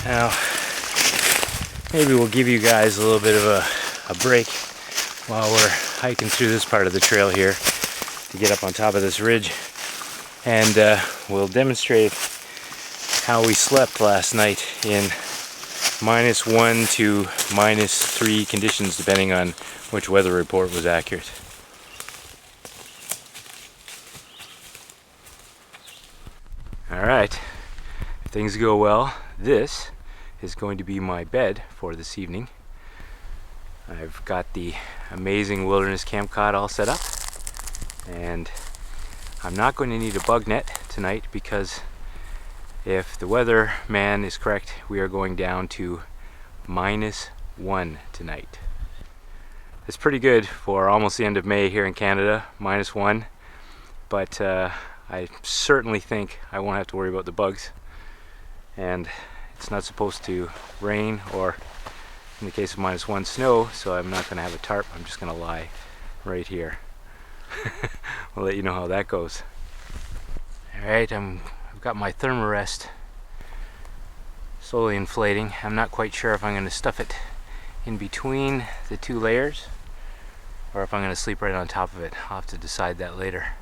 Now, maybe we'll give you guys a little bit of a break while we're hiking through this part of the trail here to get up on top of this ridge, and we'll demonstrate how we slept last night in -1 to -3 conditions, depending on which weather report was accurate. Alright, if things go well, this is going to be my bed for this evening. I've got the amazing wilderness camp cot all set up, and I'm not going to need a bug net tonight because if the weather man is correct, we are going down to -1 tonight. It's pretty good for almost the end of May here in Canada, -1, but I certainly think I won't have to worry about the bugs, and it's not supposed to rain or, in the case of -1, snow, so I'm not going to have a tarp. I'm just going to lie right here. I'll let you know how that goes. Alright, I've got my thermarest slowly inflating. I'm not quite sure if I'm going to stuff it in between the two layers or if I'm going to sleep right on top of it. I'll have to decide that later.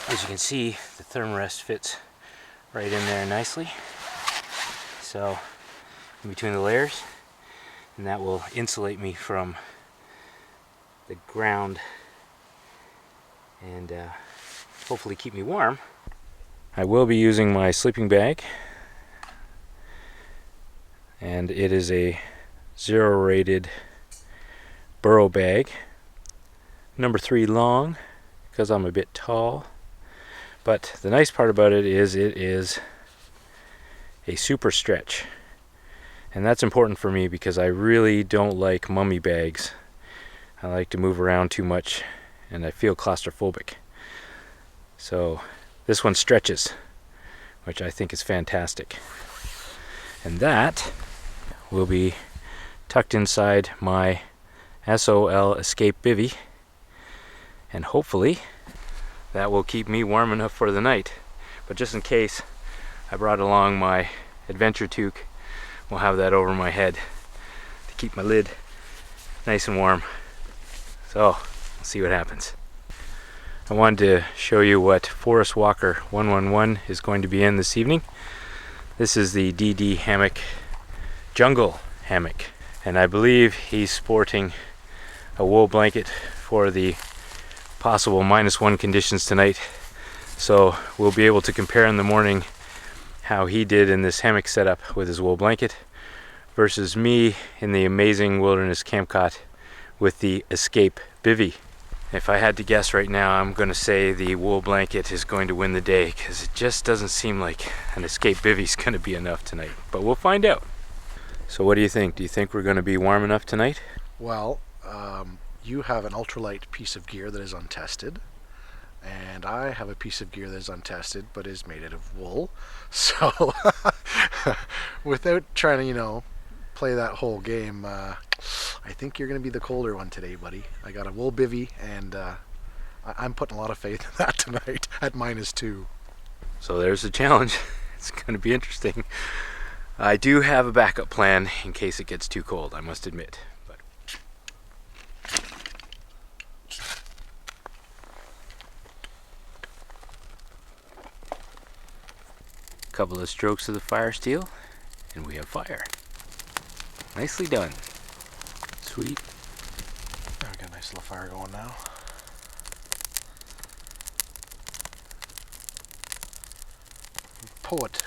As you can see, the thermarest fits right in there nicely. So, in between the layers, and that will insulate me from the ground and hopefully keep me warm. I will be using my sleeping bag, and it is a 0 rated burrow bag, number 3 long, because I'm a bit tall. But the nice part about it is a super stretch, and that's important for me because I really don't like mummy bags. I like to move around too much and I feel claustrophobic. So this one stretches, which I think is fantastic. And that will be tucked inside my SOL Escape Bivvy, and hopefully that will keep me warm enough for the night. But just in case, I brought along my adventure toque. We'll have that over my head to keep my lid nice and warm. So, we'll see what happens. I wanted to show you what Forest Walker 111 is going to be in this evening. This is the DD hammock, jungle hammock, and I believe he's sporting a wool blanket for the possible -1 conditions tonight. So we'll be able to compare in the morning how he did in this hammock setup with his wool blanket versus me in the amazing wilderness camp cot with the Escape Bivvy. If I had to guess right now, I'm going to say the wool blanket is going to win the day, because it just doesn't seem like an Escape Bivvy is going to be enough tonight. But we'll find out. So what do you think? Do you think we're going to be warm enough tonight? Well, you have an ultralight piece of gear that is untested, and I have a piece of gear that is untested but is made out of wool. So without trying to, play that whole game, I think you're going to be the colder one today, buddy. I got a wool bivvy, and I'm putting a lot of faith in that tonight at -2. So there's the challenge. It's going to be interesting. I do have a backup plan in case it gets too cold, I must admit. Couple of strokes of the fire steel, and we have fire. Nicely done. Sweet. Oh, we got a nice little fire going now.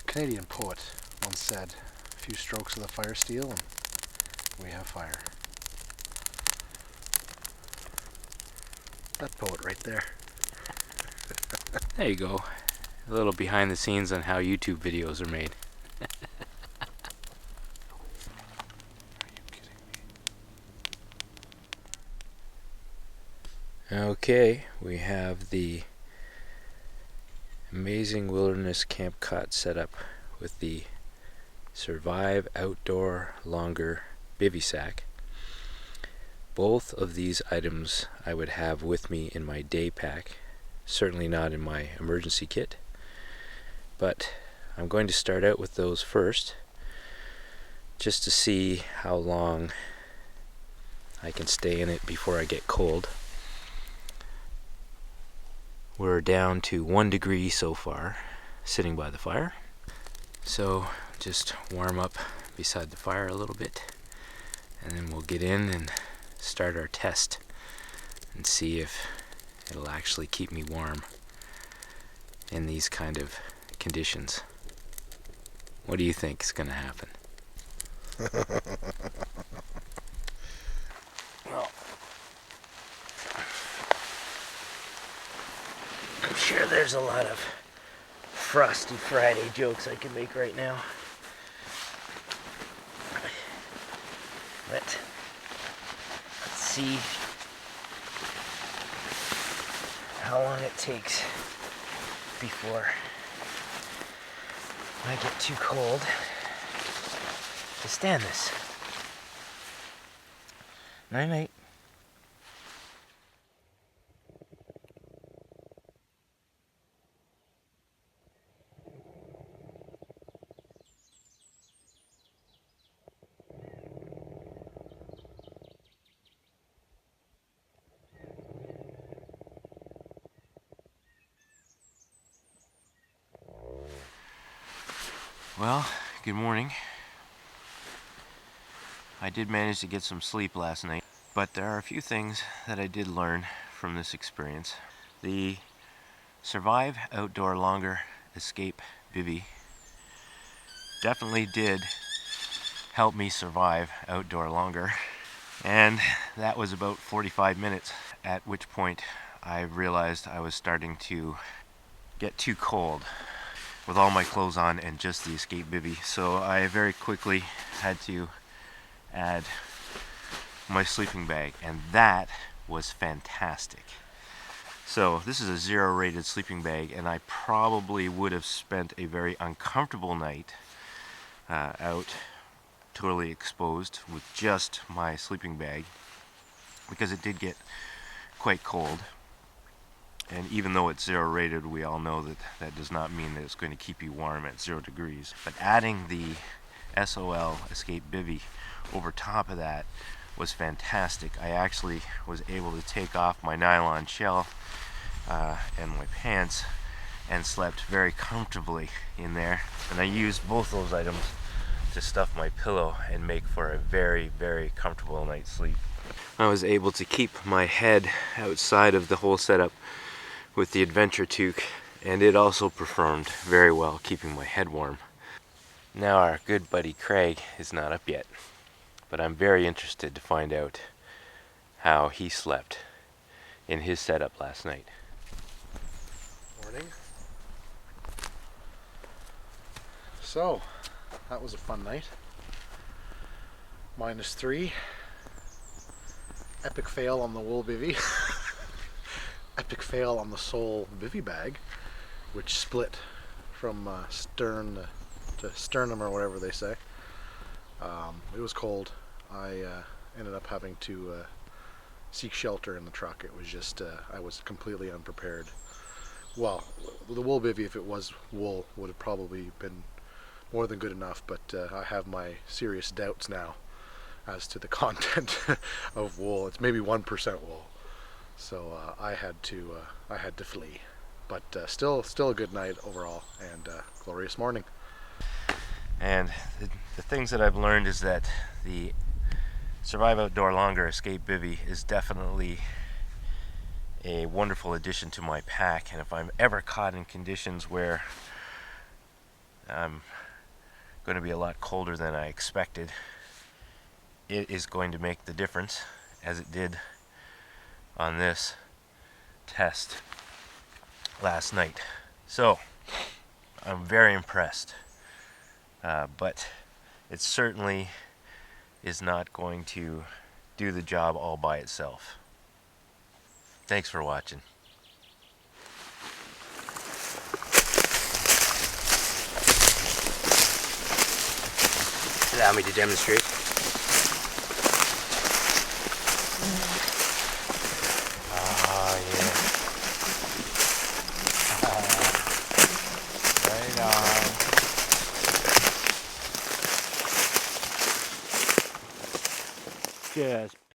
Canadian poet once said, a few strokes of the fire steel and we have fire. That poet right there. There you go. A little behind the scenes on how YouTube videos are made. Okay, we have the amazing wilderness camp cot set up with the Survive Outdoor Longer bivy sack. Both of these items I would have with me in my day pack, certainly not in my emergency kit, but I'm going to start out with those first just to see how long I can stay in it before I get cold. We're down to 1 degree so far, sitting by the fire. So just warm up beside the fire a little bit, and then we'll get in and start our test and see if it'll actually keep me warm in these kind of conditions. What do you think is going to happen? Well, I'm sure there's a lot of Frosty Friday jokes I can make right now. But let's see how long it takes before I get too cold to stand this. Night night. Well, good morning. I did manage to get some sleep last night, but there are a few things that I did learn from this experience. The Survive Outdoor Longer Escape Bivvy definitely did help me survive outdoor longer, and that was about 45 minutes, at which point I realized I was starting to get too cold with all my clothes on and just the escape bivvy. So I very quickly had to add my sleeping bag, and that was fantastic. So this is a 0 rated sleeping bag, and I probably would have spent a very uncomfortable night out totally exposed with just my sleeping bag, because it did get quite cold. And even though it's 0 rated, we all know that that does not mean that it's going to keep you warm at 0 degrees. But adding the SOL Escape Bivvy over top of that was fantastic. I actually was able to take off my nylon shell and my pants and slept very comfortably in there. And I used both those items to stuff my pillow and make for a very, very comfortable night's sleep. I was able to keep my head outside of the whole setup with the adventure toque, and it also performed very well, keeping my head warm. Now our good buddy Craig is not up yet, but I'm very interested to find out how he slept in his setup last night. Morning. So, that was a fun night. -3. Epic fail on the wool bivvy. Epic fail on the SOL bivvy bag, which split from stern to sternum, or whatever they say. It was cold. I ended up having to seek shelter in the truck. It was just, I was completely unprepared. Well, the wool bivvy, if it was wool, would have probably been more than good enough, but I have my serious doubts now as to the content of wool. It's maybe 1% wool. So I had to flee, but still a good night overall, and glorious morning. And the things that I've learned is that the Survive Outdoor Longer Escape Bivvy is definitely a wonderful addition to my pack. And if I'm ever caught in conditions where I'm going to be a lot colder than I expected, it is going to make the difference, as it did on this test last night. So I'm very impressed, but it certainly is not going to do the job all by itself. Thanks for watching. Allow me to demonstrate. Just